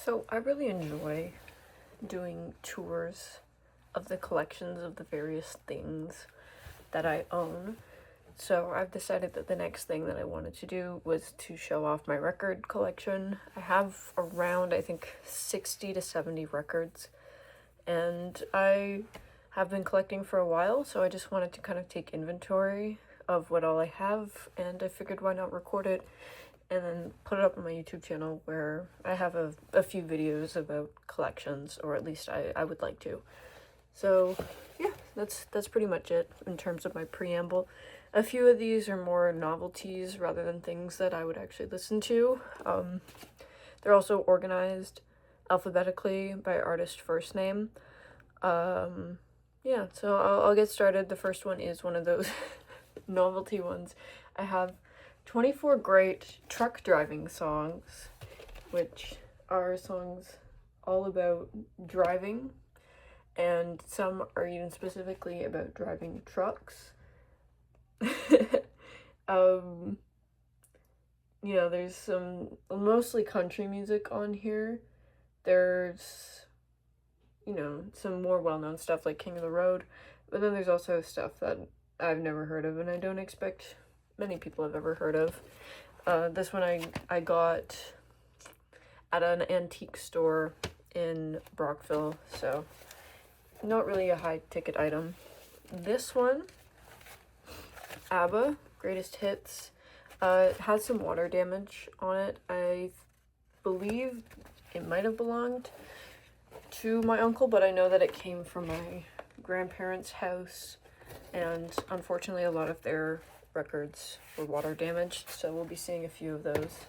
So I really enjoy doing tours of the collections of the various things that I own. So I've decided that the next thing that I wanted to do was to show off my record collection. I have around, I think, 60 to 70 records, and I have been collecting for a while, so I just wanted to kind of take inventory of what all I have, and I figured why not record it and then put it up on my YouTube channel where I have a few videos about collections, or at least I would like to. So yeah, that's pretty much it in terms of my preamble. A few of these are more novelties rather than things that I would actually listen to. They're also organized alphabetically by artist first name. Yeah, so I'll get started. The first one is one of those novelty ones. I have 24 great truck driving songs, which are songs all about driving, and some are even specifically about driving trucks. There's some mostly country music on here. There's, some more well-known stuff like King of the Road, but then there's also stuff that I've never heard of and I don't expect many people have ever heard of. This one I got at an antique store in Brockville, so not really a high-ticket item. This one, ABBA, Greatest Hits, it has some water damage on it. I believe it might have belonged to my uncle, but I know that it came from my grandparents' house, and unfortunately a lot of their records were water damaged, so we'll be seeing a few of those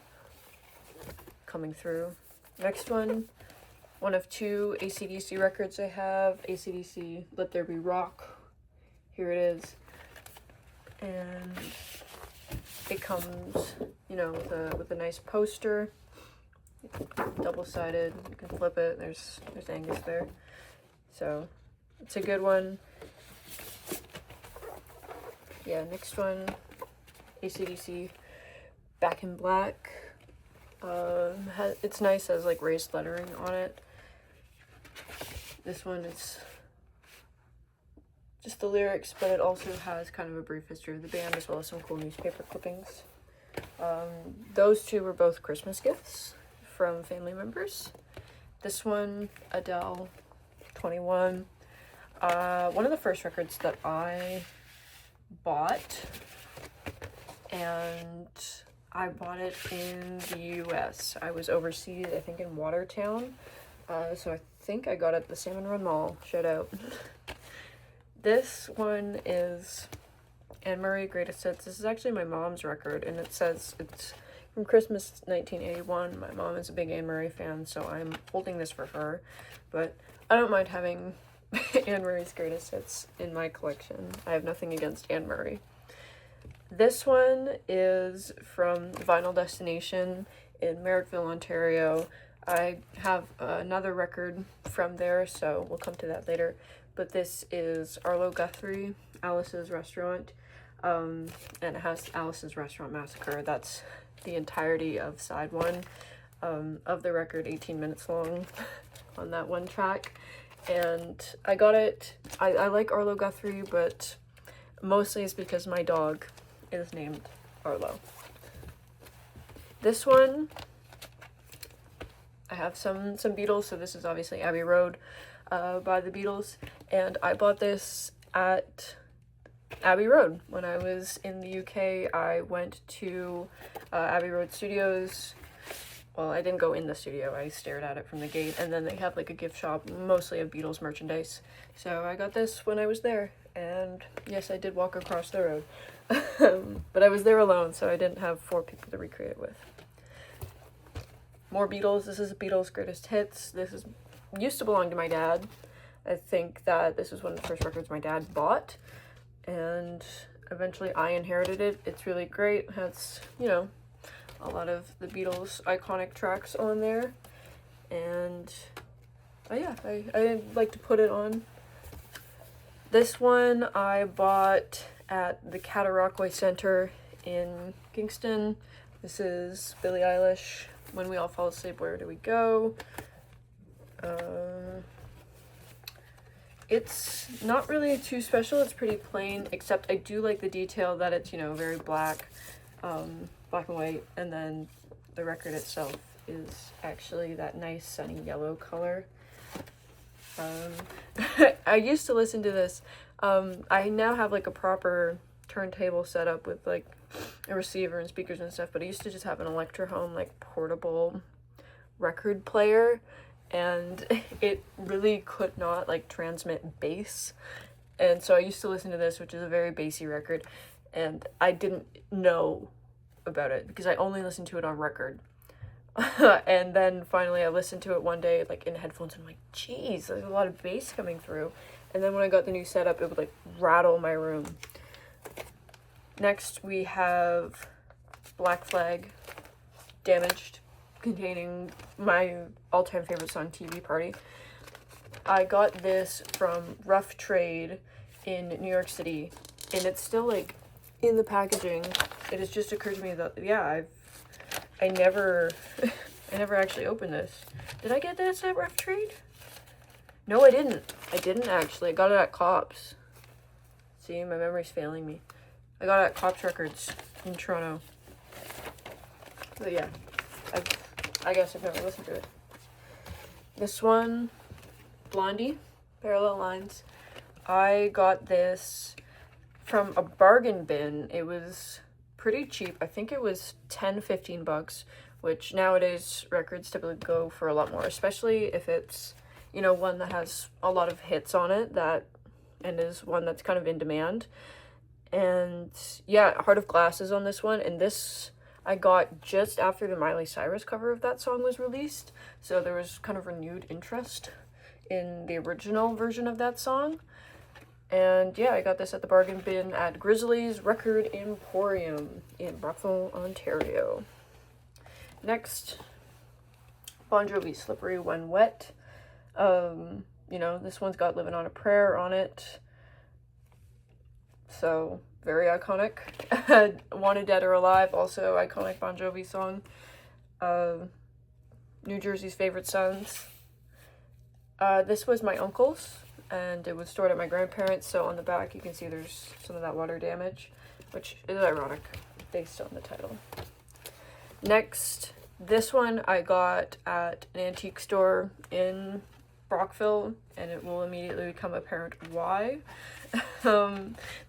coming through. Next one of two AC/DC records I have. AC/DC Let There Be Rock. Here it is. And it comes, with a nice poster. Double-sided. You can flip it. There's Angus there. So it's a good one. Yeah, next one, AC/DC Back in Black. It's nice, has like raised lettering on it. This one is just the lyrics, but it also has kind of a brief history of the band as well as some cool newspaper clippings. Those two were both Christmas gifts from family members. This one, Adele, 21. One of the first records that I bought, and I bought it in the US. I was overseas, I think in Watertown, so I think I got it at the Salmon Run Mall. Shout out. This one is Anne Murray Greatest Hits. This is actually my mom's record, and it says it's from Christmas 1981. My mom is a big Anne Murray fan, so I'm holding this for her, but I don't mind having Anne Murray's Greatest Hits in my collection. I have nothing against Anne Murray. This one is from Vinyl Destination in Merrickville, Ontario. I have another record from there, so we'll come to that later. But this is Arlo Guthrie, Alice's Restaurant, and it has Alice's Restaurant Massacre. That's the entirety of side one of the record, 18 minutes long on that one track. And I got it, I like Arlo Guthrie, but mostly it's because my dog is named Arlo. This one, I have some Beatles, so this is obviously Abbey Road by the Beatles, and I bought this at Abbey Road. When I was in the UK, I went to Abbey Road Studios. Well, I didn't go in the studio, I stared at it from the gate, and then they have like a gift shop, mostly of Beatles merchandise. So I got this when I was there, and yes, I did walk across the road. But I was there alone, so I didn't have 4 people to recreate it with. More Beatles. This is Beatles Greatest Hits. This used to belong to my dad. I think that this was one of the first records my dad bought, and eventually I inherited it. It's really great. It has, a lot of the Beatles iconic tracks on there, and I like to put it on. This one I bought at the Cataraqui Center in Kingston. This is Billie Eilish, When We All Fall Asleep, Where Do We Go? It's not really too special. It's pretty plain, except I do like the detail that it's, you know, very black, black and white, and then the record itself is actually that nice sunny yellow color. I used to listen to this. I now have like a proper turntable set up with like a receiver and speakers and stuff, but I used to just have an Electro-Home like portable record player, and it really could not like transmit bass, and so I used to listen to this, which is a very bassy record, and I didn't know about it because I only listened to it on record. And then finally I listened to it one day like in headphones, and I'm like, geez, there's a lot of bass coming through. And then when I got the new setup, it would like rattle my room. Next we have Black Flag, Damaged, containing my all-time favorite song, TV Party. I got this from Rough Trade in New York City, and it's still like in the packaging. It has just occurred to me that, yeah, I never actually opened this. Did I get this at Rough Trade? No, I didn't. I didn't actually. I got it at Cops. See, my memory's failing me. I got it at Cops Records in Toronto. But yeah, I guess I've never listened to it. This one, Blondie, Parallel Lines. I got this from a bargain bin. It was pretty cheap. I think it was $10-15, which nowadays records typically go for a lot more, especially if it's, you know, one that has a lot of hits on it and is one that's kind of in demand. And yeah, Heart of Glass is on this one, and this I got just after the Miley Cyrus cover of that song was released, so there was kind of renewed interest in the original version of that song. And yeah, I got this at the bargain bin at Grizzly's Record Emporium in Brockville, Ontario. Next, Bon Jovi, Slippery When Wet. You know, this one's got Living on a Prayer on it, so very iconic. Wanted Dead or Alive, also iconic Bon Jovi song. New Jersey's Favorite Sons. This was my uncle's, and it was stored at my grandparents', so on the back you can see there's some of that water damage, which is ironic based on the title. Next, this one I got at an antique store in Brockville, and it will immediately become apparent why.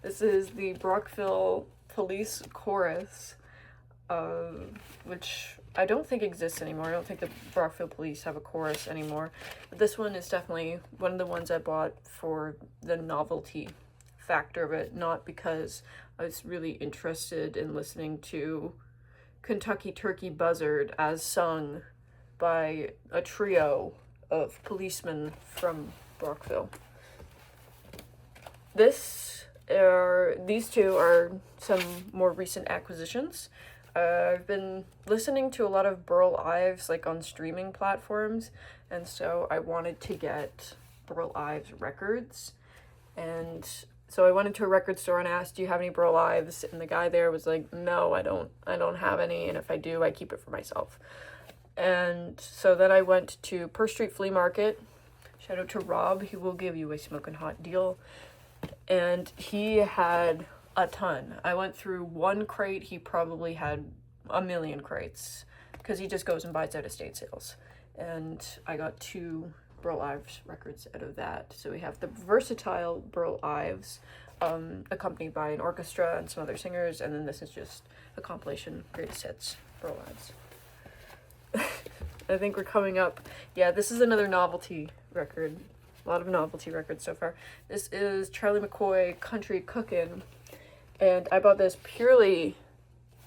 This is the Brockville Police Chorus, which I don't think exists anymore. I don't think the Brockville Police have a chorus anymore. But this one is definitely one of the ones I bought for the novelty factor of it, not because I was really interested in listening to Kentucky Turkey Buzzard as sung by a trio of policemen from Brockville. These two are some more recent acquisitions. I've been listening to a lot of Burl Ives like on streaming platforms, and so I wanted to get Burl Ives records, and so I went into a record store and asked, do you have any Burl Ives? And the guy there was like, no, I don't have any, and if I do, I keep it for myself. And so then I went to Purse Street Flea Market. Shout out to Rob, he will give you a smoking hot deal. And he had a ton. I went through one crate, he probably had 1,000,000 crates, because he just goes and buys out estate sales. And I got 2 Burl Ives records out of that. So we have the versatile Burl Ives, accompanied by an orchestra and some other singers, and then this is just a compilation, greatest hits, Burl Ives. I think we're coming up. Yeah, this is another novelty record. A lot of novelty records so far. This is Charlie McCoy, Country Cookin', and I bought this purely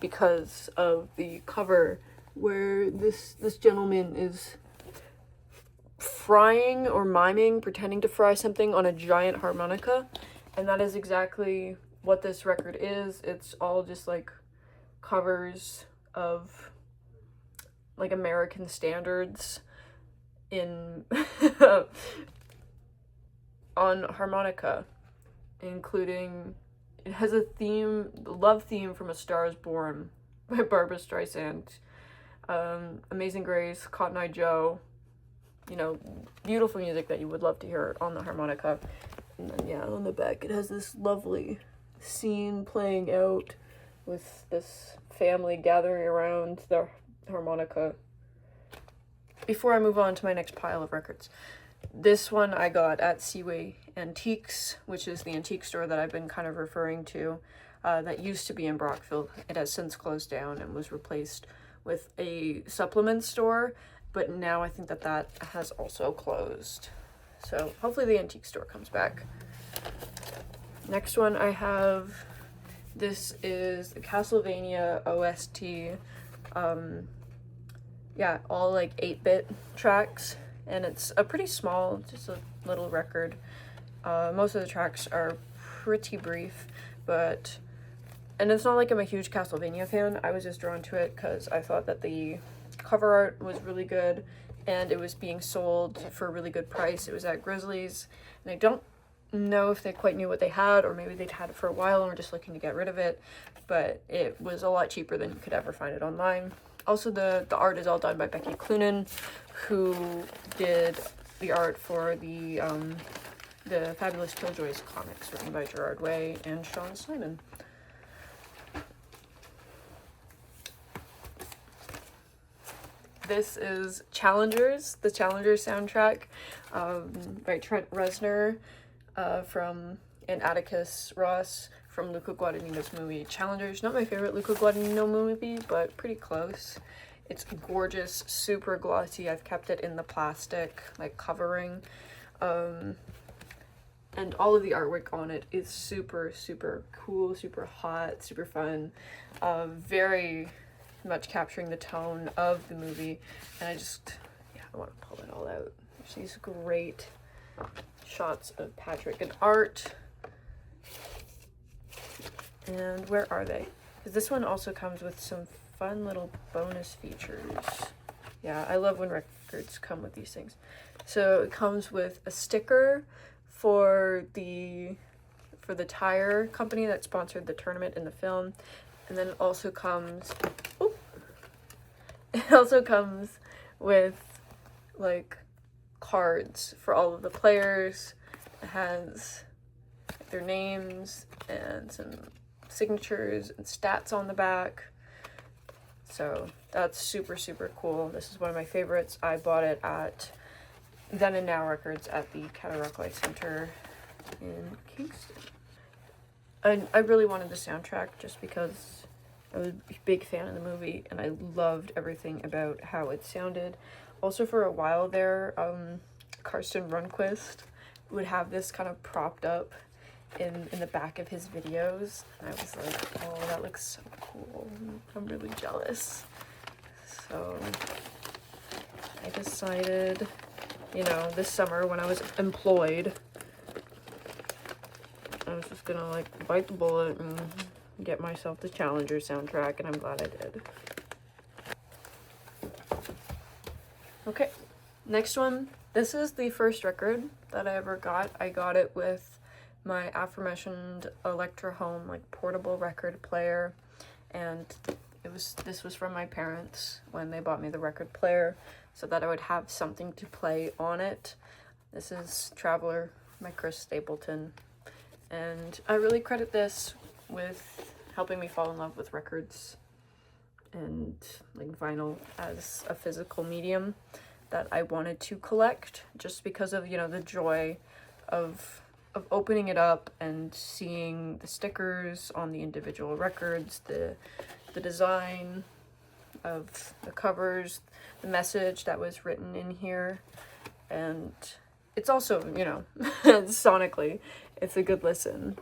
because of the cover, where this gentleman is frying or miming, pretending to fry something on a giant harmonica, and that is exactly what this record is. It's all just like covers of like American standards in on harmonica, including, it has a theme, the love theme from A Star Is Born by Barbra Streisand, Amazing Grace, Cotton Eye Joe, you know, beautiful music that you would love to hear on the harmonica. And then, yeah, on the back it has this lovely scene playing out with this family gathering around the harmonica. Before I move on to my next pile of records, this one I got at Seaway Antiques, which is the antique store that I've been kind of referring to, that used to be in Brockville. It has since closed down and was replaced with a supplement store, but now I think that that has also closed. So hopefully the antique store comes back. Next one I have, this is the Castlevania OST. Yeah, all like 8-bit tracks, and it's a pretty small, just a little record. Most of the tracks are pretty brief, and it's not like I'm a huge Castlevania fan. I was just drawn to it because I thought that the cover art was really good, and it was being sold for a really good price. It was at Grizzly's, and I don't know if they quite knew what they had, or maybe they'd had it for a while and were just looking to get rid of it, but it was a lot cheaper than you could ever find it online. Also, the art is all done by Becky Cloonan, who did the art for the Fabulous Killjoys comics written by Gerard Way and Sean Simon. This is Challengers, the Challengers soundtrack, by Trent Reznor and Atticus Ross from Luca Guadagnino's movie Challengers. Not my favorite Luca Guadagnino movie, but pretty close. It's gorgeous, super glossy. I've kept it in the plastic, like, covering. And all of the artwork on it is super, super cool, super hot, super fun. Very much capturing the tone of the movie. And I want to pull it all out. There's these great shots of Patrick and Art. And where are they? Because this one also comes with some fun little bonus features. Yeah, I love when records come with these things. So it comes with a sticker for the tire company that sponsored the tournament in the film, and then it also comes with like cards for all of the players. It has their names and some signatures and stats on the back. So that's super, super cool. This is one of my favorites. I bought it at Then and Now Records at the Cataraqui Center in Kingston. And I really wanted the soundtrack just because I was a big fan of the movie and I loved everything about how it sounded. Also, for a while there, Karsten Rundquist would have this kind of propped up in the back of his videos, and I was like, oh, that looks so cool. I'm really jealous. So I decided, this summer when I was employed, I was just gonna like bite the bullet and get myself the Challenger soundtrack, and I'm glad I did. Okay, next one. This is the first record that I ever got. I got it with my aforementioned Electra Home, like, portable record player, and this was from my parents when they bought me the record player so that I would have something to play on it. This is Traveler by Chris Stapleton, and I really credit this with helping me fall in love with records and like vinyl as a physical medium that I wanted to collect, just because of the joy of opening it up and seeing the stickers on the individual records, the design of the covers, the message that was written in here, and it's also, sonically, it's a good listen.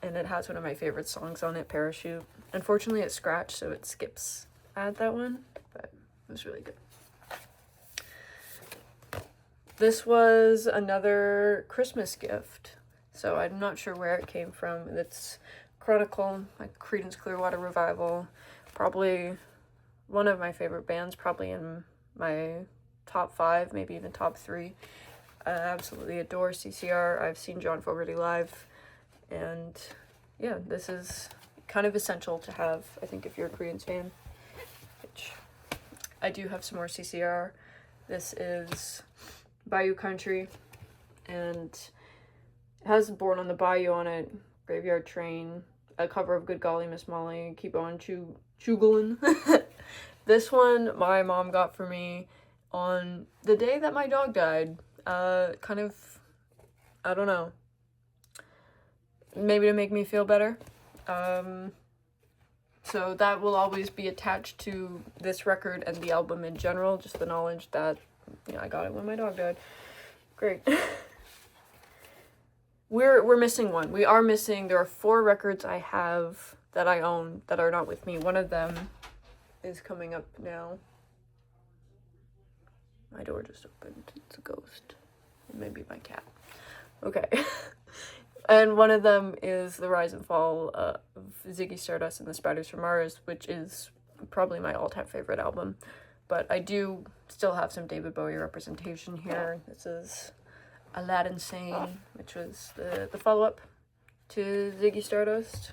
And it has one of my favorite songs on it, Parachute. Unfortunately, it's scratched, so it skips at that one, but it was really good. This was another Christmas gift, so I'm not sure where it came from. It's Chronicle, like Creedence Clearwater Revival, probably one of my favorite bands, probably in my top 5, maybe even top 3. I absolutely adore CCR. I've seen John Fogerty live, and yeah, this is kind of essential to have, I think, if you're a Creedence fan, which I do have some more CCR. This is Bayou Country, and it has Born on the Bayou on it, Graveyard Train, a cover of Good Golly Miss Molly, Keep On Chugolin. This one my mom got for me on the day that my dog died. Kind of, I don't know, maybe to make me feel better. So that will always be attached to this record and the album in general, just the knowledge that, you know, I got it when my dog died. Great. We're missing one. We are missing, there are 4 records I have that I own that are not with me. One of them is coming up now. My door just opened. It's a ghost. It may be my cat. Okay. And one of them is The Rise and Fall of Ziggy Stardust and the Spiders from Mars, which is probably my all-time favorite album. But I do still have some David Bowie representation here. This is Aladdin Sane, which was the follow-up to Ziggy Stardust.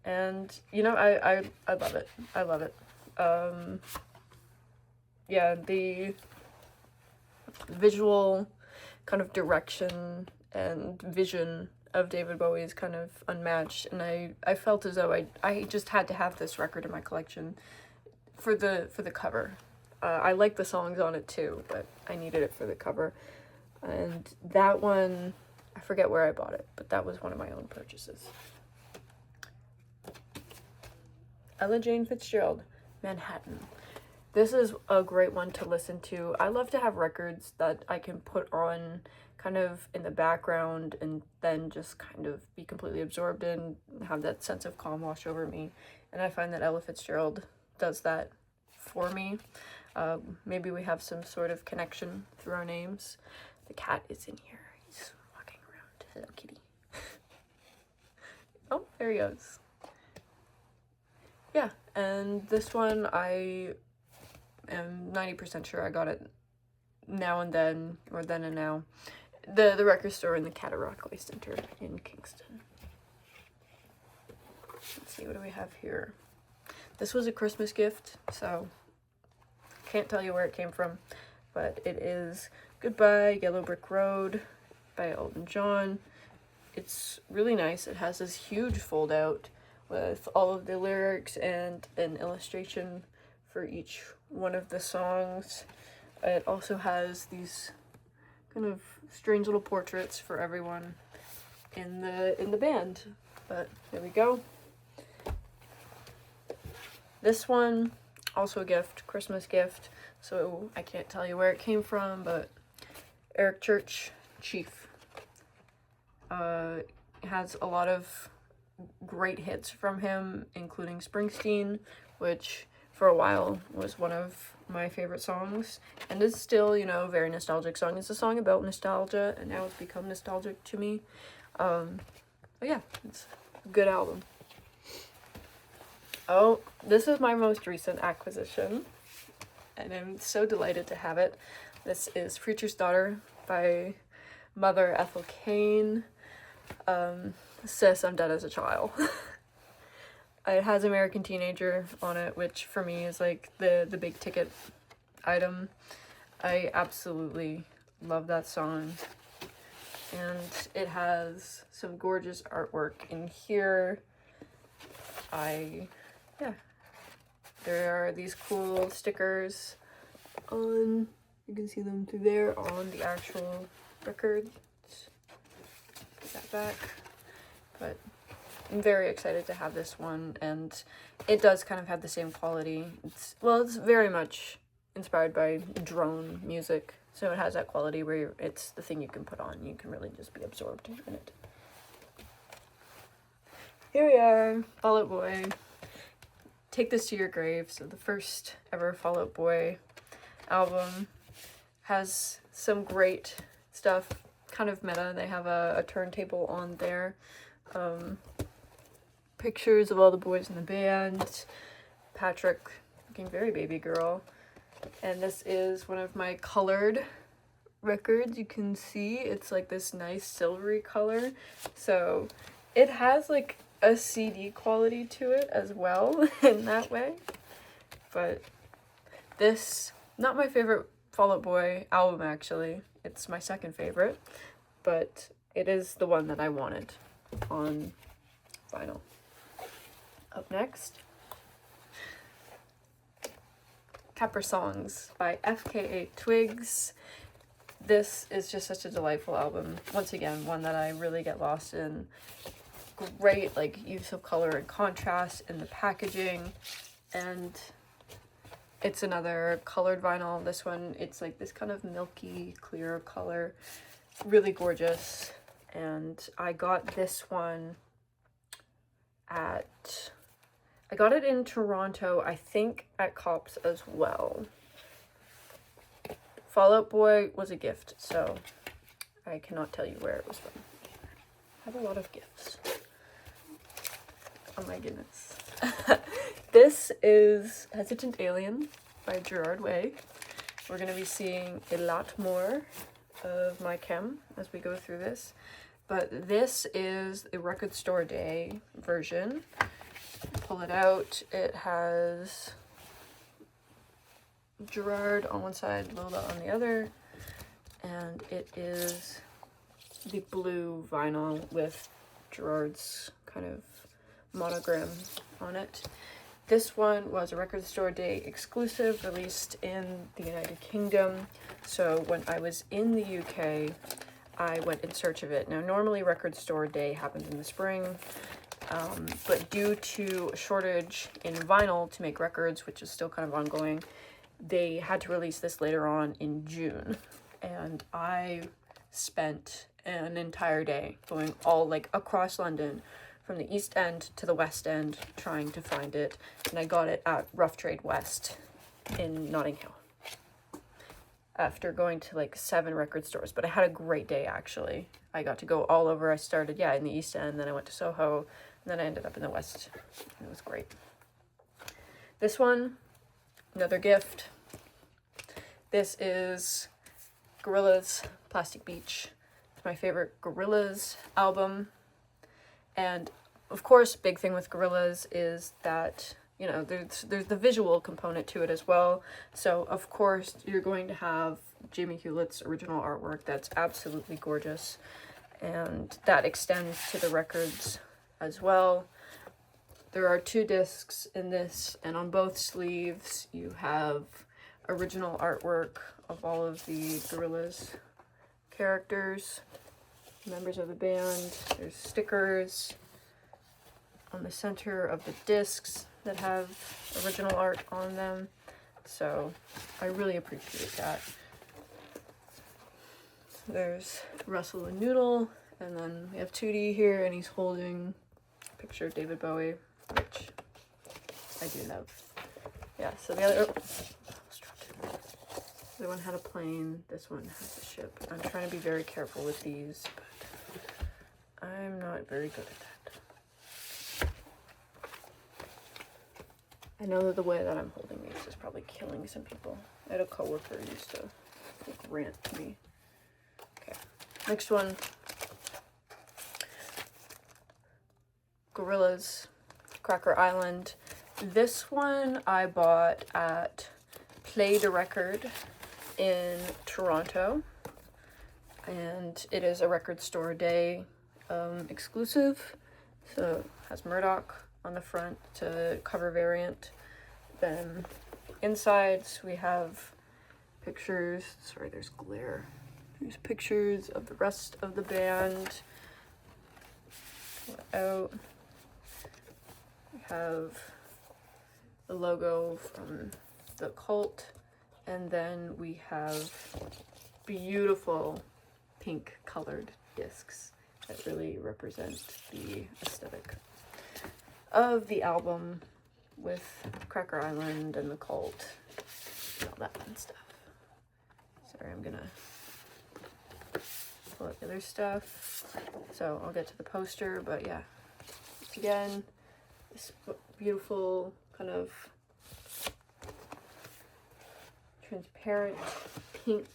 And, you know, I love it. I love it. Yeah, the visual kind of direction and vision of David Bowie is kind of unmatched, and I felt as though I just had to have this record in my collection for the cover. I like the songs on it too, but I needed it for the cover. And that one, I forget where I bought it, but that was one of my own purchases. Ella Jane Fitzgerald, Manhattan. This is a great one to listen to. I love to have records that I can put on kind of in the background and then just kind of be completely absorbed in, have that sense of calm wash over me. And I find that Ella Fitzgerald does that for me. Maybe we have some sort of connection through our names. The cat is in here. He's walking around. Hello, kitty. Oh, there he goes. Yeah, and this one I am 90% sure I got it now and then, or then and now. The record store in the Cataraqui Center in Kingston. Let's see, what do we have here? This was a Christmas gift, so can't tell you where it came from, but it is Goodbye Yellow Brick Road by Elton John. It's really nice. It has this huge fold out with all of the lyrics and an illustration for each one of the songs. It also has these kind of strange little portraits for everyone in the band. But there we go. This one, also a gift, Christmas gift. So I can't tell you where it came from, but Eric Church, Chief. Has a lot of great hits from him, including Springsteen, which for a while was one of my favorite songs, and is still, you know, a very nostalgic song. It's a song about nostalgia, and now it's become nostalgic to me. But yeah, it's a good album. Oh, this is my most recent acquisition, and I'm so delighted to have it. This is Preacher's Daughter by Mother Ethel Cain. Sis, I'm dead as a child. It has American Teenager on it, which for me is like the big ticket item. I absolutely love that song. And it has some gorgeous artwork in here. Yeah. There are these cool stickers on, you can see them through there on the actual record. Get that back. But I'm very excited to have this one, and it does kind of have the same quality. It's very much inspired by drone music, so it has that quality where it's the thing you can put on. You can really just be absorbed in it. Here we are, Fall Out Boy. Take This to Your Grave. So the first ever Fall Out Boy album has some great stuff, kind of meta. They have a turntable on there. Pictures of all the boys in the band. Patrick looking very baby girl. And this is one of my colored records. You can see it's like this nice silvery color. So it has like a CD quality to it as well in that way. But This, not my favorite Fall Out Boy album actually. It's my second favorite, but it is the one that I wanted on vinyl. Up next, Capper Songs by FKA Twigs. This is just such a delightful album. Once again, one that I really get lost in. Great like use of color and contrast in the packaging, and it's another colored vinyl. This one, it's like this kind of milky clear color, really gorgeous. And I got this one I got it in Toronto, I think at Cops as well. Fall Out Boy was a gift, so I cannot tell you where it was from. I have a lot of gifts. Oh my goodness. This is Hesitant Alien by Gerard Way. We're going to be seeing a lot more of my chem as we go through this. But this is a Record Store Day version. Pull it out. It has Gerard on one side, Lola on the other. And it is the blue vinyl with Gerard's kind of monogram on it. This one was a Record Store Day exclusive, released in the United Kingdom. So when I was in the UK, I went in search of it. Now, normally Record Store Day happens in the spring, but due to a shortage in vinyl to make records, which is still kind of ongoing, they had to release this later on in June. And I spent an entire day going all like across London, from the East End to the West End, trying to find it. And I got it at Rough Trade West in Notting Hill, after going to like 7 record stores. But I had a great day, actually. I got to go all over. I started, in the East End, then I went to Soho, and then I ended up in the West. It was great. This one, another gift. This is Gorillaz Plastic Beach. It's my favorite Gorillaz album. And of course, big thing with Gorillaz is that, you know, there's the visual component to it as well. So of course you're going to have Jamie Hewlett's original artwork that's absolutely gorgeous, and that extends to the records as well. There are 2 discs in this, and on both sleeves you have original artwork of all of the Gorillaz characters, members of the band. There's stickers on the center of the discs that have original art on them, so I really appreciate that. There's Russell and Noodle, and then we have 2D here, and he's holding a picture of David Bowie, which I do love. Yeah, so the other one had a plane, this one has a ship. I'm trying to be very careful with these, but I'm not very good at that. I know that the way that I'm holding these is probably killing some people. I had a coworker who used to like rant to me. Okay, next one. Gorillaz, Cracker Island. This one I bought at Play the Record in Toronto, and it is a Record Store Day exclusive. So it has Murdoch on the front to cover variant. Then insides we have pictures, sorry there's glare, there's pictures of the rest of the band. Out we have the logo from the Cult, and then we have beautiful pink colored discs that really represent the aesthetic of the album, with Cracker Island and the Cult and all that fun stuff. Sorry, I'm gonna pull out the other stuff. So I'll get to the poster, but yeah, again, this beautiful kind of transparent pink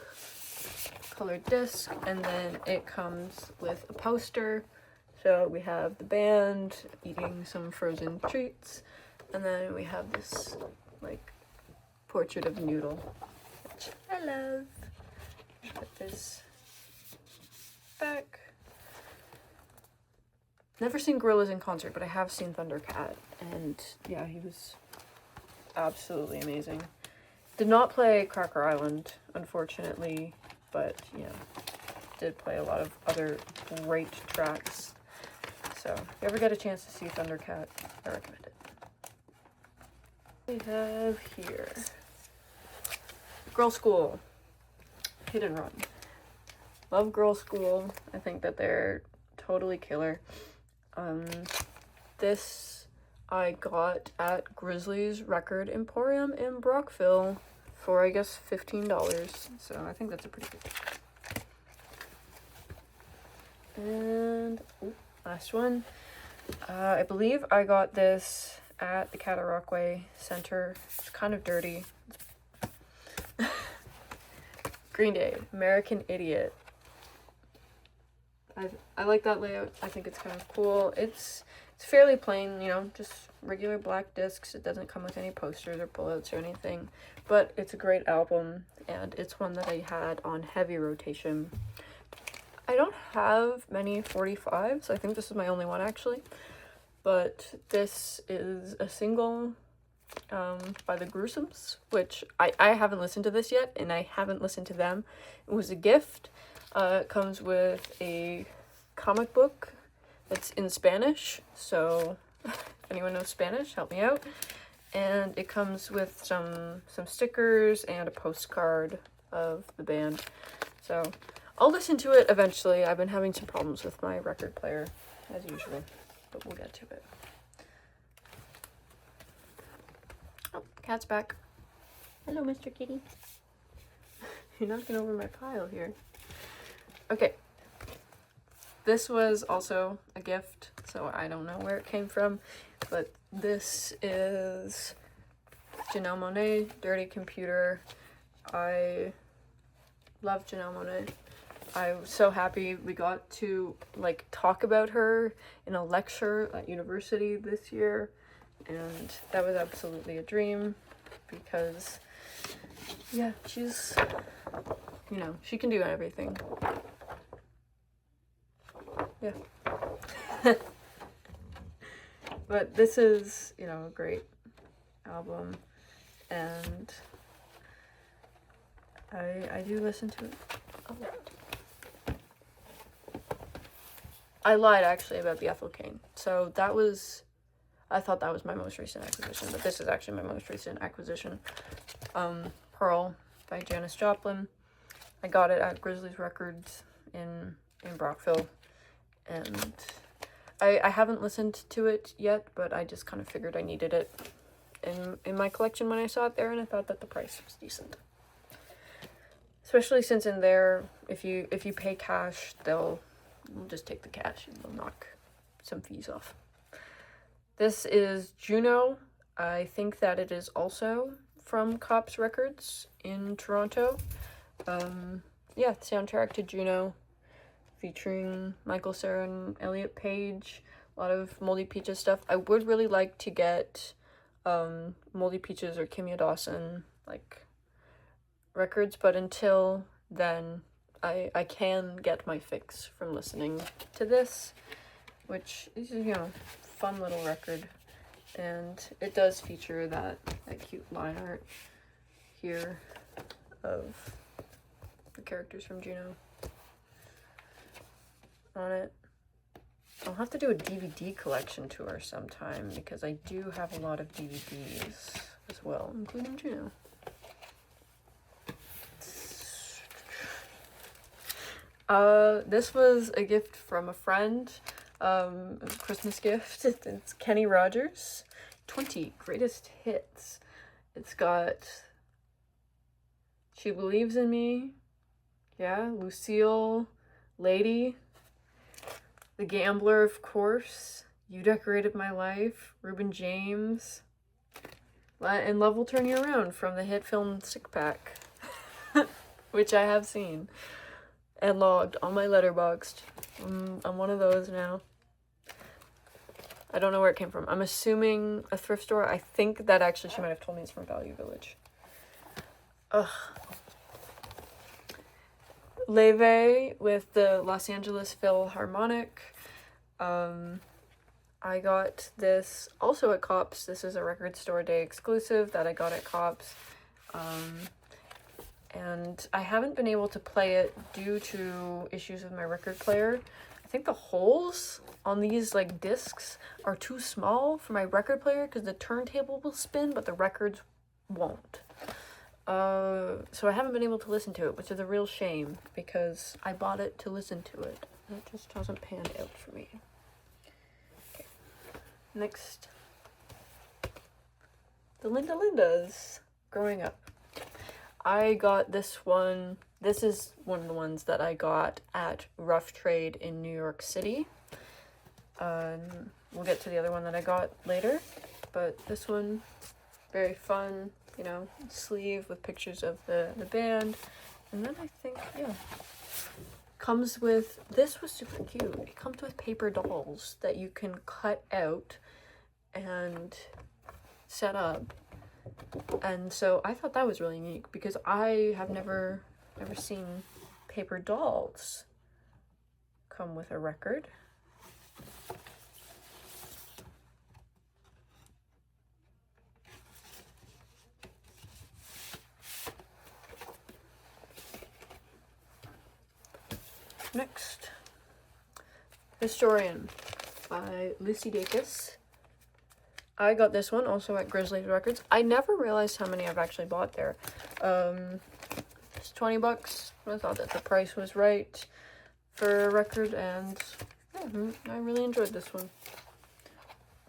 colored disc, and then it comes with a poster. So we have the band eating some frozen treats, and then we have this like portrait of Noodle, which I love. Put this back. Never seen Gorillaz in concert, but I have seen Thundercat, and yeah, he was absolutely amazing. Did not play Cracker Island, unfortunately, but yeah, did play a lot of other great tracks. So if you ever get a chance to see Thundercat, I recommend it. We have here Girl School, Hit and Run. Love Girl School. I think that they're totally killer. This I got at Grizzly's Record Emporium in Brockville for, I guess, $15. So I think that's a pretty good deal. And last one. I believe I got this at the Cataraqui Center. It's kind of dirty. Green Day, American Idiot. I like that layout. I think it's kind of cool. It's fairly plain, you know, just regular black discs. It doesn't come with any posters or pullouts or anything, but it's a great album, and it's one that I had on heavy rotation. I don't have many 45s. I think this is my only one, actually, but this is a single by the Gruesomes, which I haven't listened to this yet, and I haven't listened to them. It was a gift. It comes with a comic book that's in Spanish, so if anyone knows Spanish, help me out. And it comes with some stickers and a postcard of the band. So I'll listen to it eventually. I've been having some problems with my record player, as usual, but we'll get to it. Oh, cat's back. Hello, Mr. Kitty. You're knocking over my pile here. Okay, this was also a gift, so I don't know where it came from, but this is Janelle Monáe, Dirty Computer. I love Janelle Monáe. I was so happy we got to like talk about her in a lecture at university this year, and that was absolutely a dream because yeah, she's, you know, she can do everything. Yeah. But this is, you know, a great album, and I do listen to it a lot. I lied actually about the Ethel King. So that was, I thought that was my most recent acquisition, but this is actually my most recent acquisition. Pearl by Janis Joplin. I got it at Grizzly's Records in Brockville. And I haven't listened to it yet, but I just kind of figured I needed it in my collection when I saw it there, and I thought that the price was decent. Especially since in there, if you pay cash, they'll just take the cash and they'll knock some fees off. This is Juno. I think that it is also from Cops Records in Toronto. Yeah, soundtrack to Juno, featuring Michael Cera and Elliot Page. A lot of Moldy Peaches stuff. I would really like to get Moldy Peaches or Kimya Dawson like records, but until then I can get my fix from listening to this, which is, you know, fun little record. And it does feature that cute line art here of the characters from Juno on it. I'll have to do a DVD collection tour sometime because I do have a lot of DVDs as well, including Juno. This was a gift from a friend, a Christmas gift. It's Kenny Rogers, 20 Greatest Hits. It's got She Believes in Me, yeah, Lucille, Lady, The Gambler, of course, You Decorated My Life, Reuben James, and Love Will Turn You Around from the hit film Sick Pack, which I have seen and logged on my Letterboxd. I'm one of those now. I don't know where it came from. I'm assuming a thrift store. I think that actually she might have told me it's from Value Village. Ugh. Leve with the Los Angeles Philharmonic. I got this also at Cops. This is a record store day exclusive that I got at Cops. And I haven't been able to play it due to issues with my record player. I think the holes on these like discs are too small for my record player because the turntable will spin, but the records won't. So I haven't been able to listen to it, which is a real shame because I bought it to listen to it. And it just hasn't panned out for me. Okay. Next. The Linda Lindas. Growing Up. I got this one. This is one of the ones that I got at Rough Trade in New York City. We'll get to the other one that I got later, but this one, very fun, you know, sleeve with pictures of the band. And then I think, yeah, comes with, this was super cute. It comes with paper dolls that you can cut out and set up. And so I thought that was really unique because I have never seen paper dolls come with a record. Next, Historian by Lucy Dacus. I got this one also at Grizzly Records. I never realized how many I've actually bought there. It's $20. I thought that the price was right for a record, and yeah, I really enjoyed this one.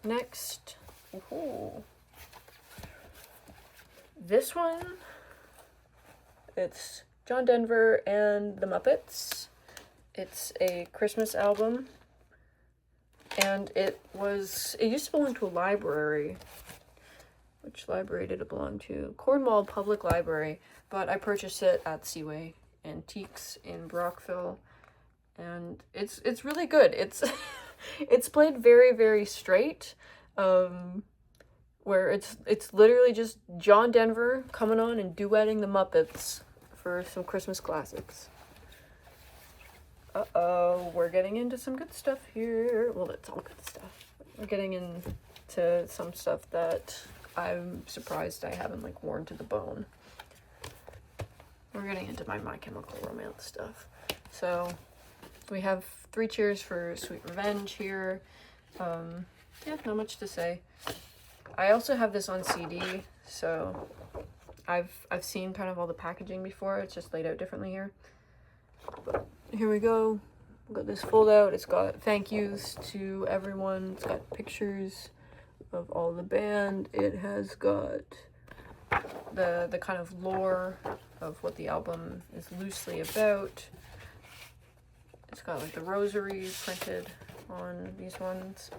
Next, this one, it's John Denver and the Muppets. It's a Christmas album. And it used to belong to a library. Which library did it belong to? Cornwall Public Library. But I purchased it at Seaway Antiques in Brockville. And it's really good. It's played very, very straight. Where it's literally just John Denver coming on and duetting the Muppets for some Christmas classics. Uh-oh, we're getting into some good stuff here. Well, it's all good stuff. We're getting into some stuff that I'm surprised I haven't, like, worn to the bone. We're getting into my Chemical Romance stuff. So, we have 3 Cheers for Sweet Revenge here. Yeah, not much to say. I also have this on CD, so I've seen kind of all the packaging before. It's just laid out differently here. But here we go. We've got this fold out. It's got thank yous to everyone. It's got pictures of all the band. It has got the kind of lore of what the album is loosely about. It's got like the rosary printed on these ones.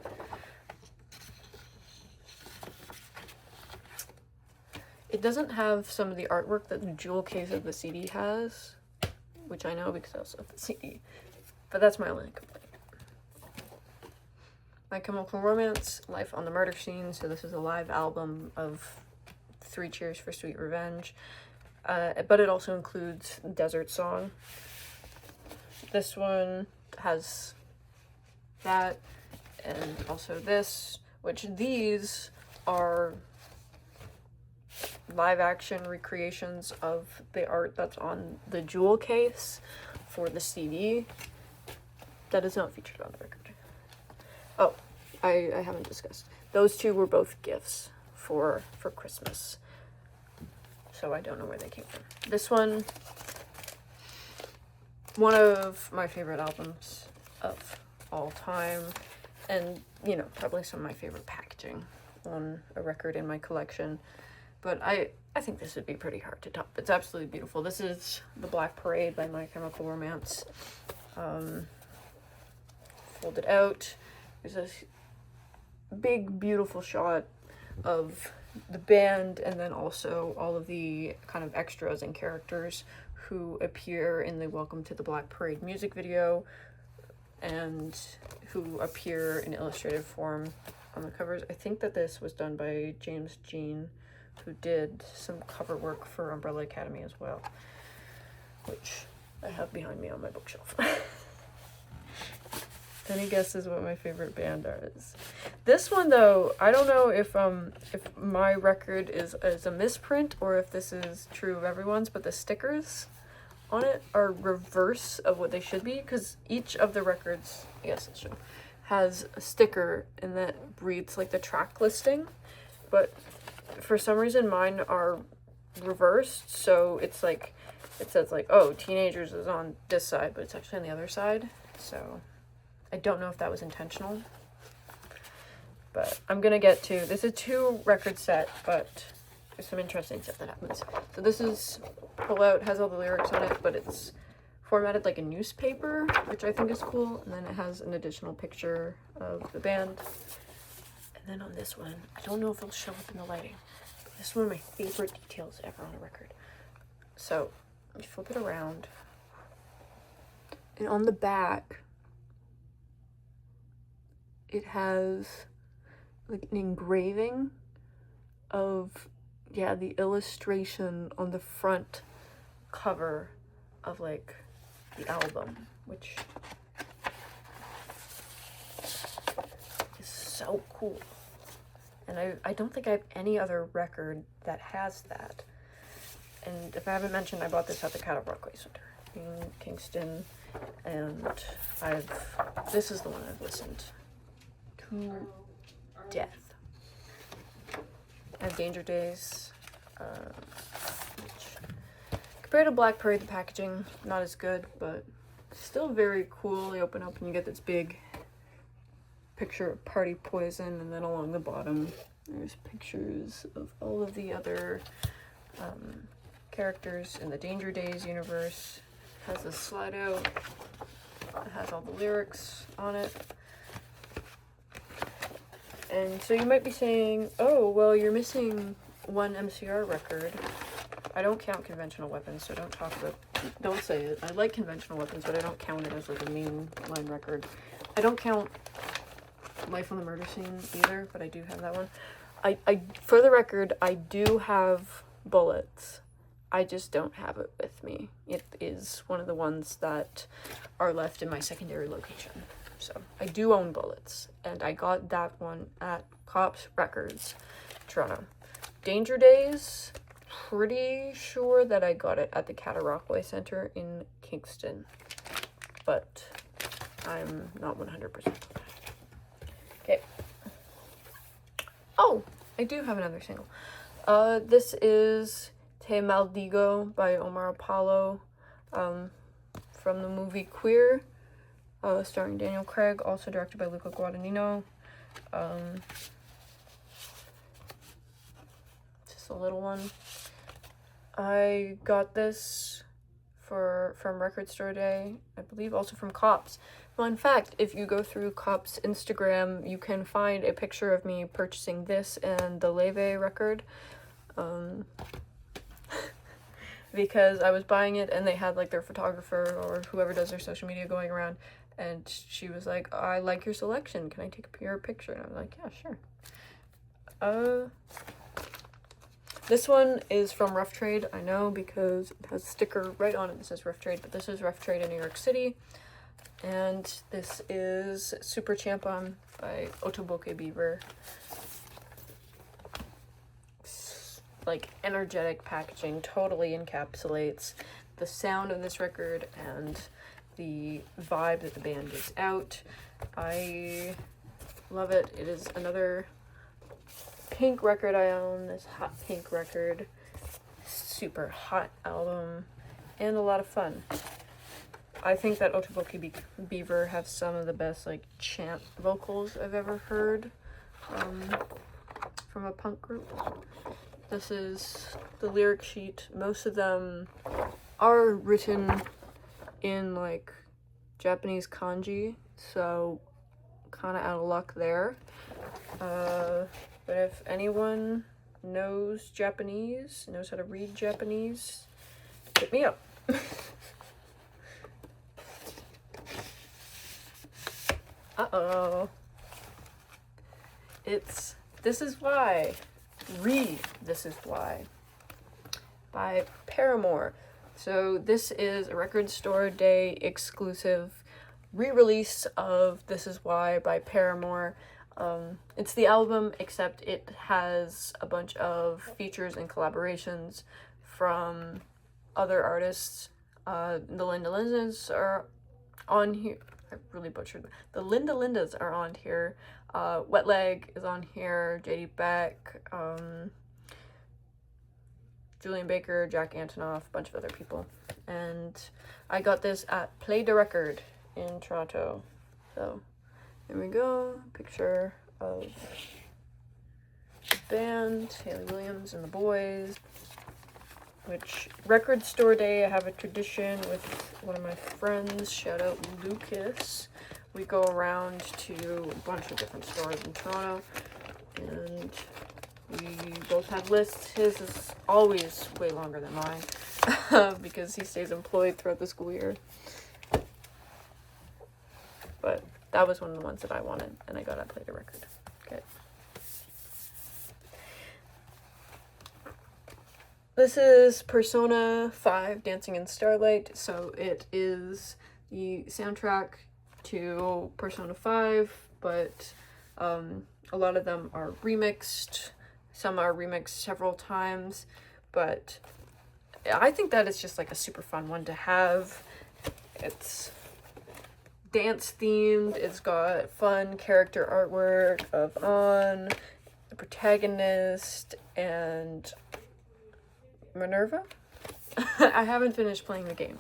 It doesn't have some of the artwork that the jewel case of the CD has, which I know because I also have the CD, but that's my only complaint. My Chemical Romance, Life on the Murder Scene, so this is a live album of 3 Cheers for Sweet Revenge, but it also includes Desert Song. This one has that, and also this, which these are live action recreations of the art that's on the jewel case for the CD that is not featured on the record. Oh, I haven't discussed. Those 2 were both gifts for Christmas. So I don't know where they came from. This one of my favorite albums of all time, and, you know, probably some of my favorite packaging on a record in my collection. But I think this would be pretty hard to top. It's absolutely beautiful. This is The Black Parade by My Chemical Romance. Folded out. There's this big, beautiful shot of the band, and then also all of the kind of extras and characters who appear in the Welcome to the Black Parade music video, and who appear in illustrated form on the covers. I think that this was done by James Jean, who did some cover work for Umbrella Academy as well, which I have behind me on my bookshelf. Any guesses what my favorite band is? This one though, I don't know if my record is a misprint or if this is true of everyone's, but the stickers on it are reverse of what they should be, because each of the records, yes, it's true, has a sticker and that reads like the track listing, but for some reason mine are reversed, so it's like, it says like, oh, Teenagers is on this side, but it's actually on the other side, so I don't know if that was intentional. But I'm gonna get to, this is 2 record set, but there's some interesting stuff that happens. So this is pull out, has all the lyrics on it, but it's formatted like a newspaper, which I think is cool. And then it has an additional picture of the band. And then on this one, I don't know if it'll show up in the lighting, but this is one of my favorite details ever on a record. So you flip it around, and on the back, it has like an engraving of, yeah, the illustration on the front cover of like the album, which is so cool. And I don't think I have any other record that has that. And if I haven't mentioned, I bought this at the Cattle Brockway Center in Kingston, and this is the one I've listened to death. I have Danger Days, which compared to Black Parade, the packaging not as good, but still very cool. You open up and you get this big picture of Party Poison, and then along the bottom there's pictures of all of the other characters in the Danger Days universe. It has a slide out, it has all the lyrics on it. And so you might be saying, oh, well, you're missing one MCR record. I don't count Conventional Weapons, so don't say it. I like Conventional Weapons, but I don't count it as like a main line record. I don't count Life on the Murder Scene either, but I do have that one. I for the record, I do have Bullets. I just don't have it with me. It is one of the ones that are left in my secondary location. So I do own Bullets, and I got that one at Cops Records, Toronto. Danger Days, pretty sure that I got it at the Cattarauqua Center in Kingston, but I'm not 100%. Okay. Oh, I do have another single. This is Te Maldigo by Omar Apollo, from the movie Queer, starring Daniel Craig, also directed by Luca Guadagnino. Just a little one. I got this from Record Store Day, I believe also from Cops. Fun fact, if you go through Cops Instagram, you can find a picture of me purchasing this and the Leve record. Because I was buying it and they had like their photographer or whoever does their social media going around, and she was like, I like your selection, can I take your picture? And I was like, yeah, sure. This one is from Rough Trade, I know, because it has a sticker right on it that says Rough Trade, but this is Rough Trade in New York City. And this is Super Champon by Otoboke Beaver. Like energetic packaging, totally encapsulates the sound of this record and the vibe that the band gives out. I love it. It is another pink record I own, this hot pink record. Super hot album and a lot of fun. I think that Otoboke Beaver have some of the best like chant vocals I've ever heard from a punk group. This is the lyric sheet. Most of them are written in like Japanese kanji, so kind of out of luck there. But if anyone knows Japanese, knows how to read Japanese, hit me up. Uh-oh. This is why This Is Why by Paramore. So this is a Record Store Day exclusive re-release of This Is Why by Paramore. It's the album, except it has a bunch of features and collaborations from other artists. The Linda Lindas are on here. I really butchered. The Linda Lindas are on here. Wet Leg is on here. JD Beck, Julian Baker, Jack Antonoff, a bunch of other people. And I got this at Play the Record in Toronto. So there we go. Picture of the band, Hayley Williams and the boys. Which, Record Store Day, I have a tradition with one of my friends, shout out Lucas. We go around to a bunch of different stores in Toronto, and we both have lists. His is always way longer than mine, because he stays employed throughout the school year. But that was one of the ones that I wanted, and I got to play the record. Okay. This is Persona 5 Dancing in Starlight, so it is the soundtrack to Persona 5, but a lot of them are remixed. Some are remixed several times, but I think that it's just like a super fun one to have. It's dance themed, it's got fun character artwork of An, the protagonist, and Minerva? I haven't finished playing the game.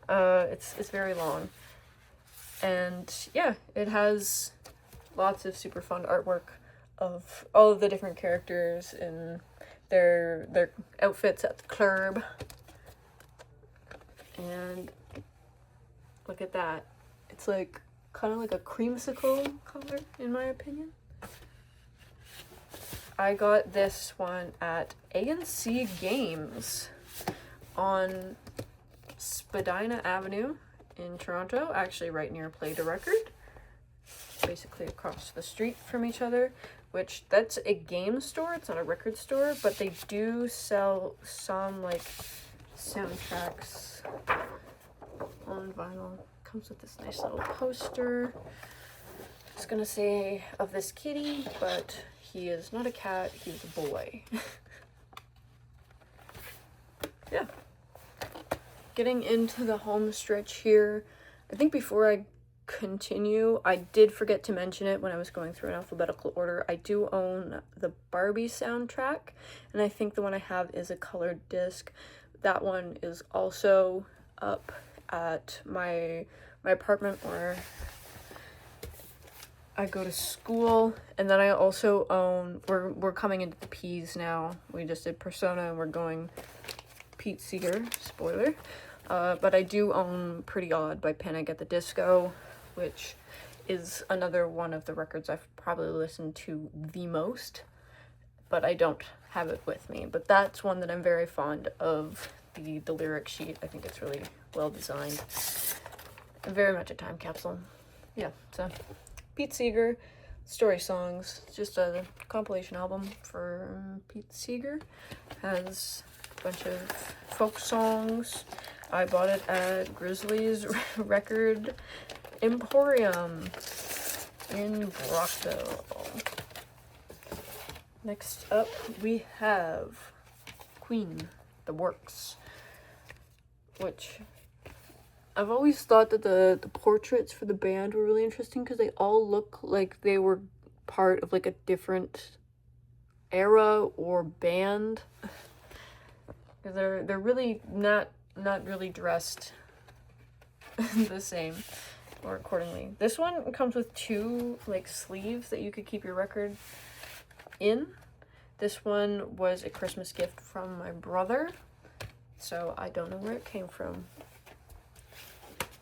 It's very long. And yeah, it has lots of super fun artwork of all of the different characters in their outfits at the club. And look at that. It's like kind of like a creamsicle color, in my opinion. I got this one at A&C Games on Spadina Avenue in Toronto, actually right near Play the Record, basically across the street from each other, which that's a game store, it's not a record store, but they do sell some like soundtracks on vinyl. Comes with this nice little poster. I was gonna say of this kitty, but he is not a cat, he's a boy. Yeah. Getting into the home stretch here. I think before I continue, I did forget to mention it when I was going through an alphabetical order. I do own the Barbie soundtrack, and I think the one I have is a colored disc. That one is also up at my apartment where I go to school, and then I also own, we're coming into the P's now. We just did Persona, and we're going Pete Seeger, spoiler. But I do own Pretty Odd by Panic at the Disco, which is another one of the records I've probably listened to the most, but I don't have it with me. But that's one that I'm very fond of, the lyric sheet. I think it's really well designed. Very much a time capsule. Yeah, so Pete Seeger, Story Songs, just a compilation album for Pete Seeger. Has a bunch of folk songs. I bought it at Grizzly's Record Emporium in Brockville. Next up, we have Queen, The Works, which I've always thought that the portraits for the band were really interesting because they all look like they were part of like a different era or band. Because they're really not really dressed the same or accordingly. This one comes with two like sleeves that you could keep your record in. This one was a Christmas gift from my brother, so I don't know where it came from.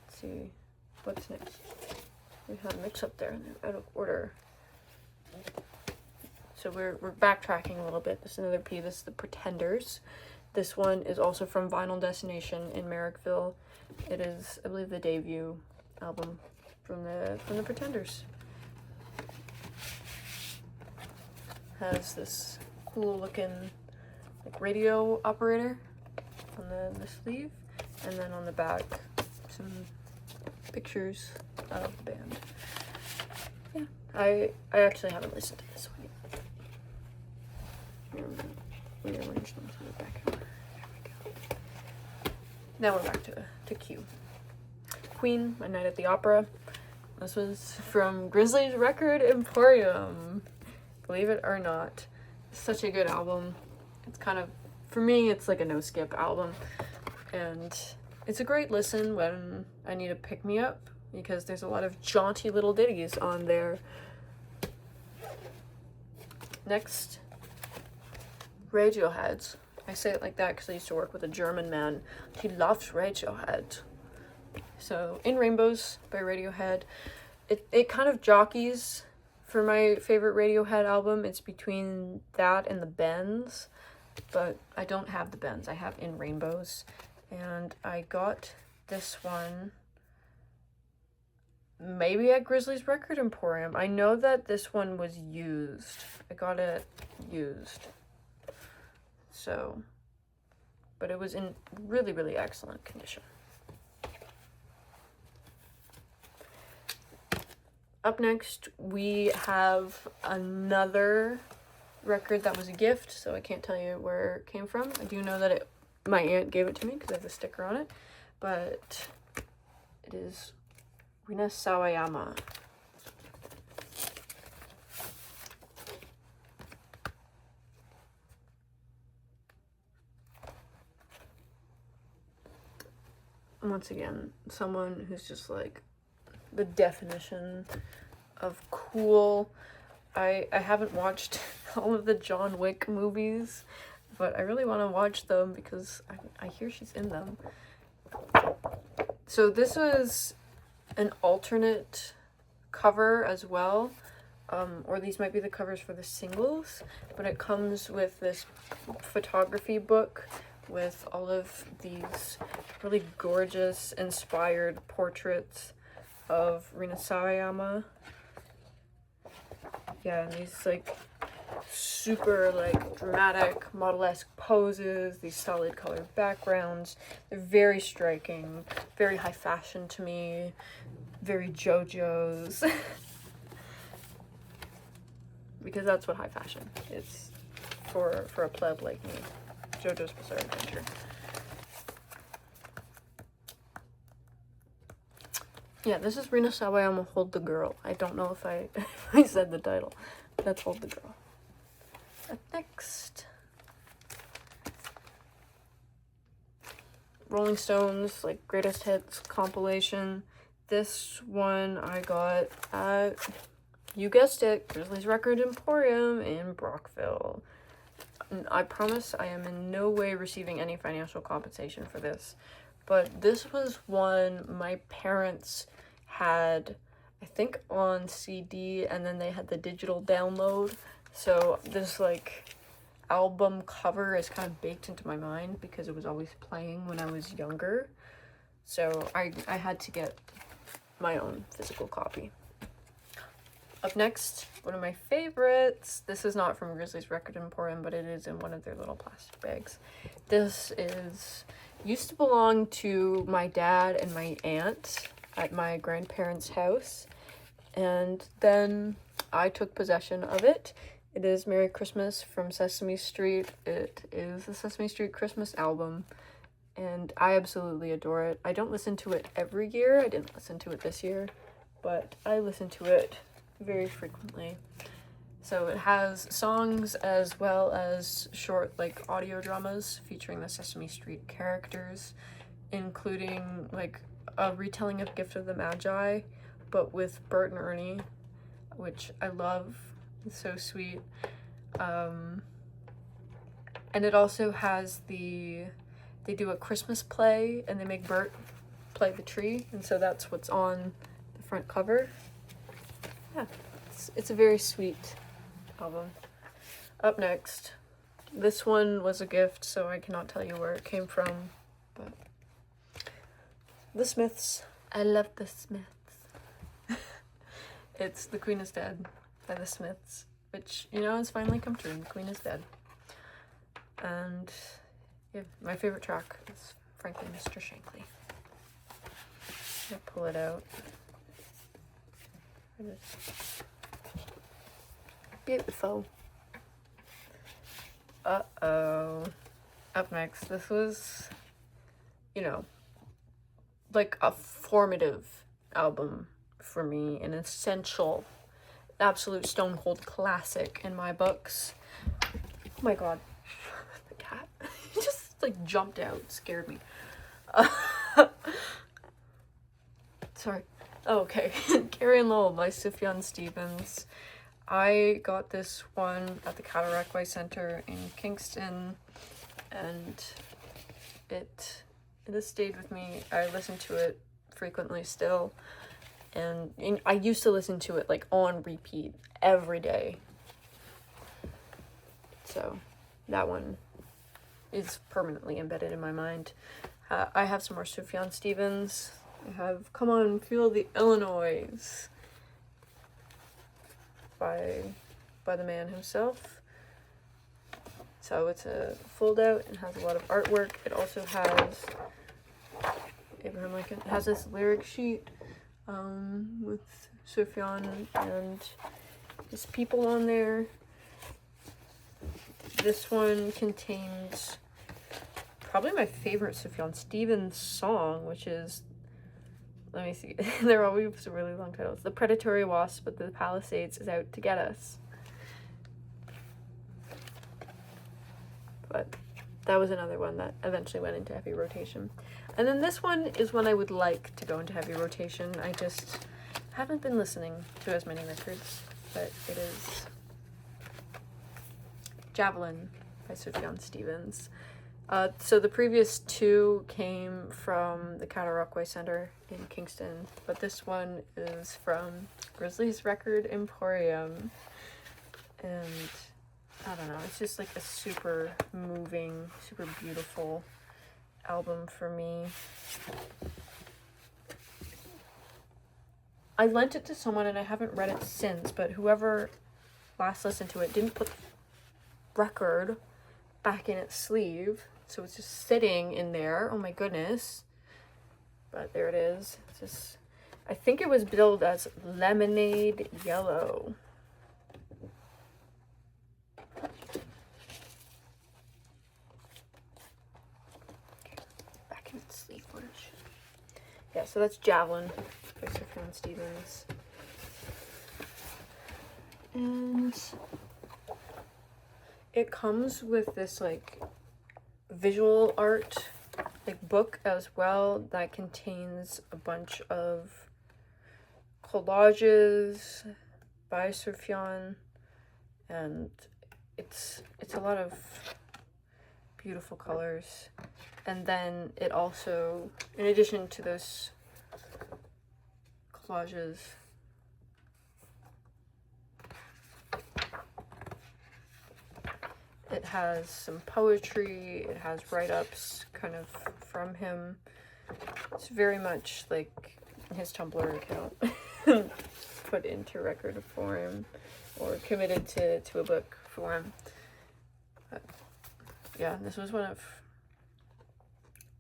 See what's next. We had a mix up there and they're out of order. So we're backtracking a little bit. This is another P. This is the Pretenders. This one is also from Vinyl Destination in Merrickville. It is, I believe, the debut album from the Pretenders. Has this cool looking like radio operator on the sleeve, and then on the back some pictures of the band. Yeah, I actually haven't listened to this one yet. Here, I'm gonna rearrange them to the back. There we go. Now we're back to Q. Queen, A Night at the Opera. This was from Grizzly's Record Emporium. Believe it or not. Such a good album. It's kind of, for me, it's like a no-skip album. And it's a great listen when I need a pick-me-up, because there's a lot of jaunty little ditties on there. Next, Radiohead. I say it like that because I used to work with a German man. He loves Radiohead. So, In Rainbows by Radiohead. It kind of jockeys for my favorite Radiohead album. It's between that and the Bends, but I don't have the Bends. I have In Rainbows, and I got this one maybe at Grizzly's Record Emporium. I know that this one was used. I got it used. So, but it was in really, really excellent condition. Up next, we have another record that was a gift, so I can't tell you where it came from. I do know that my aunt gave it to me because I have a sticker on it, but it is Rina Sawayama. Once again, someone who's just like the definition of cool. I haven't watched all of the John Wick movies, but I really want to watch them because I hear she's in them. So this was an alternate cover as well, or these might be the covers for the singles, but it comes with this photography book with all of these really gorgeous, inspired portraits of Rina Sawayama. Yeah, and these like super like dramatic model-esque poses, these solid colored backgrounds. They're very striking, very high fashion to me, very JoJo's. Because that's what high fashion is for a pleb like me. JoJo's Bizarre Adventure. Yeah, this is Rina Sawayama, Hold the Girl. I don't know if I said the title. That's Hold the Girl. Up next, Rolling Stones, like, Greatest Hits compilation. This one I got at, you guessed it, Grizzly's Record Emporium in Brockville. I promise I am in no way receiving any financial compensation for this, but this was one my parents had, I think, on CD, and then they had the digital download. So this like album cover is kind of baked into my mind because it was always playing when I was younger. So I had to get my own physical copy. Up next, one of my favorites. This is not from Grizzly's Record Emporium, but it is in one of their little plastic bags. This used to belong to my dad and my aunt at my grandparents' house, and then I took possession of it. It is Merry Christmas from Sesame Street. It is the Sesame Street Christmas album, and I absolutely adore it. I don't listen to it every year. I didn't listen to it this year, but I listen to it very frequently. So it has songs as well as short like audio dramas featuring the Sesame Street characters, including like a retelling of Gift of the Magi, but with Bert and Ernie, which I love. It's so sweet. And it also has they do a Christmas play and they make Bert play the tree, and so that's what's on the front cover. Yeah, it's a very sweet album. Up next, this one was a gift, so I cannot tell you where it came from, but The Smiths. I love The Smiths. It's The Queen is Dead by The Smiths, which, you know, has finally come true. The Queen is dead. And yeah, my favorite track is frankly Mr. Shankly. I'm gonna pull it out. It is beautiful. Uh-oh. Up next, this was, you know, like a formative album for me, an essential, absolute stone cold classic in my books. Oh my god, the cat just like jumped out, scared me. Sorry. Oh, okay. Carrie and Lowell by Sufjan Stevens. I got this one at the Cataraqui Center in Kingston, and it has stayed with me. I listen to it frequently still, and I used to listen to it like on repeat every day. So that one is permanently embedded in my mind. I have some more Sufjan Stevens. I have Come On Feel the Illinois by the man himself. So it's a fold out and has a lot of artwork. It also has Abraham Lincoln. It has this lyric sheet with Sufjan and his people on there. This one contains probably my favorite Sufjan Stevens song, which is, let me see, they're always really long titles. The Predatory Wasp of the Palisades is out to get us. But that was another one that eventually went into heavy rotation. And then this one is one I would like to go into heavy rotation. I just haven't been listening to as many records, but it is Javelin by Sufjan Stevens. So the previous two came from the Cataraqui Center in Kingston, but this one is from Grizzly's Record Emporium, and I don't know, it's just like a super moving, super beautiful album for me. I lent it to someone and I haven't read it since, but whoever last listened to it didn't put the record back in its sleeve, so it's just sitting in there. Oh my goodness. But there it is. It's just, I think it was billed as Lemonade Yellow. Back in its sleeve. Yeah, so that's Javelin by Sufjan Stevens. And it comes with this like visual art like book as well that contains a bunch of collages by Sufjan, and it's a lot of beautiful colors. And then it also, in addition to those collages, it has some poetry, it has write-ups kind of from him. It's very much like his Tumblr account put into record form or committed to a book form. But yeah, this was one of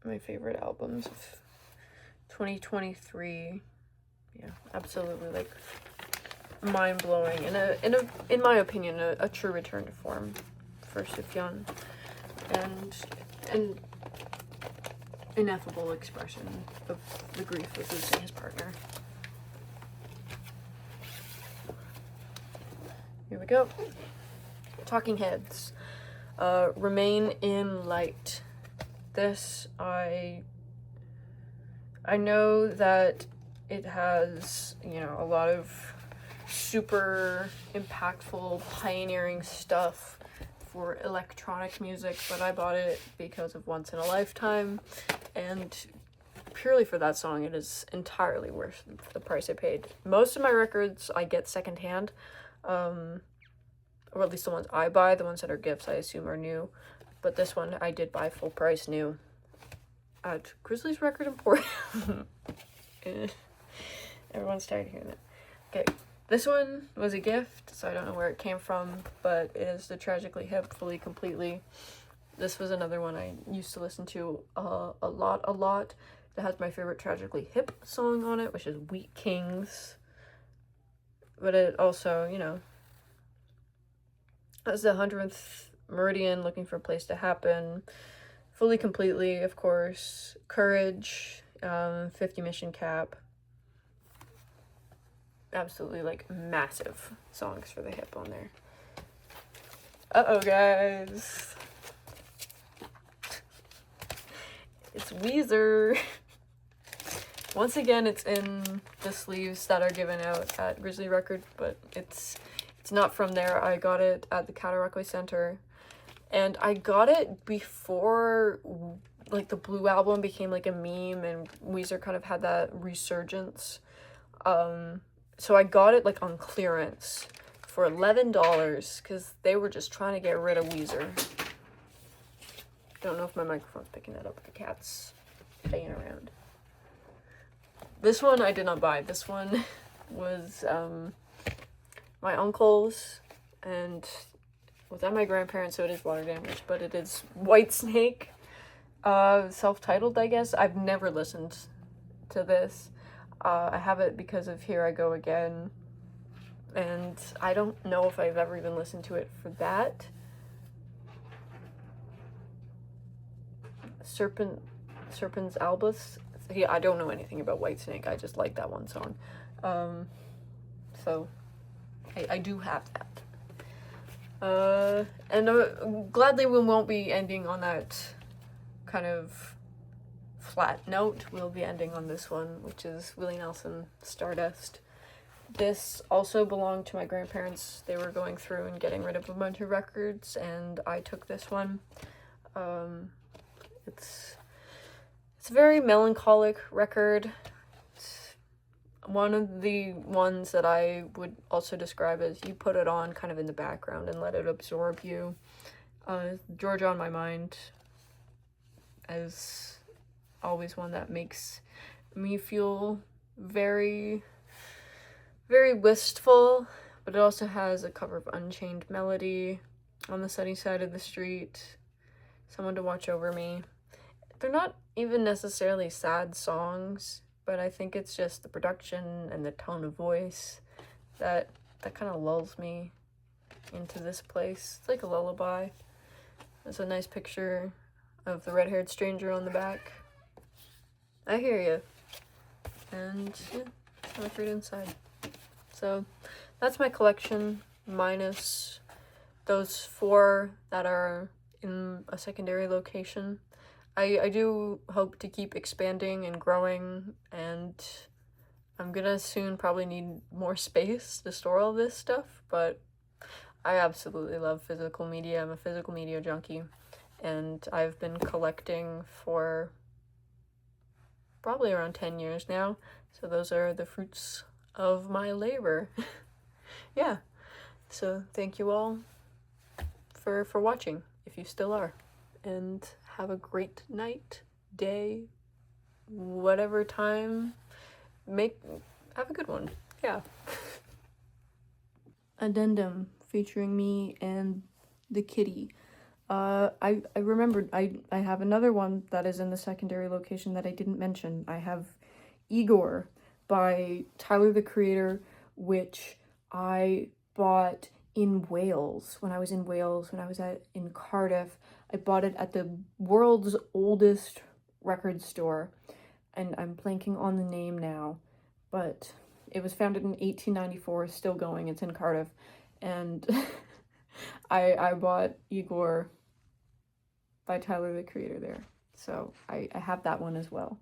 my favorite albums of 2023. Yeah, absolutely like mind-blowing, in my opinion, a true return to form for Sufjan, and an ineffable expression of the grief of losing his partner. Here we go. Talking Heads. Remain in Light. This, I know that it has, you know, a lot of super impactful, pioneering stuff for electronic music, but I bought it because of Once in a Lifetime, and purely for that song, it is entirely worth the price I paid. Most of my records I get secondhand, or at least the ones I buy. The ones that are gifts I assume are new, but this one I did buy full price new at Grizzly's Record Emporium. Everyone's tired of hearing that. Okay, this one was a gift, so I don't know where it came from, but it is the Tragically Hip Fully Completely. This was another one I used to listen to a lot. It has my favorite Tragically Hip song on it, which is Wheat Kings. But it also, you know, has the 100th Meridian, Looking for a Place to Happen, Fully Completely, of course, Courage, 50 Mission Cap. Absolutely, like, massive songs for the hip on there. Uh-oh, guys. It's Weezer. Once again, it's in the sleeves that are given out at Grizzly Record, but it's not from there. I got it at the Cataraqui Center, and I got it before, like, the Blue Album became, like, a meme, and Weezer kind of had that resurgence. So I got it, like, on clearance for $11, because they were just trying to get rid of Weezer. Don't know if my microphone's picking that up. The cat's playing around. This one I did not buy. This one was my uncle's, and was at my grandparents', so it is water damage, but it is Whitesnake, self-titled, I guess. I've never listened to this. I have it because of Here I Go Again, and I don't know if I've ever even listened to it for that. Serpens Albus. Yeah, I don't know anything about Whitesnake. I just like that one song. So I do have that. And gladly we won't be ending on that kind of flat note. We'll be ending on this one, which is Willie Nelson, Stardust. This also belonged to my grandparents. They were going through and getting rid of a bunch of records, and I took this one. It's a very melancholic record. It's one of the ones that I would also describe as you put it on kind of in the background and let it absorb you. Georgia on My Mind is always one that makes me feel very, very wistful, but it also has a cover of Unchained Melody, On the Sunny Side of the Street, Someone to Watch Over Me. They're not even necessarily sad songs, but I think it's just the production and the tone of voice that kind of lulls me into this place. It's like a lullaby. There's a nice picture of the red-haired stranger on the back. I hear you. And yeah, it's my fruit inside. So that's my collection, minus those 4 that are in a secondary location. I do hope to keep expanding and growing, and I'm gonna soon probably need more space to store all this stuff, but I absolutely love physical media. I'm a physical media junkie, and I've been collecting for probably around 10 years now, so those are the fruits of my labor. Yeah, so thank you all for watching, if you still are, and have a great night, day, whatever time. Have a good one. Yeah. Addendum featuring me and the kitty. I remembered I have another one that is in the secondary location that I didn't mention. I have Igor by Tyler, the Creator, which I bought in Wales. When I was in Wales, when I was in Cardiff, I bought it at the world's oldest record store, and I'm blanking on the name now, but it was founded in 1894, still going. It's in Cardiff, and I bought Igor by Tyler, the Creator there, so I have that one as well.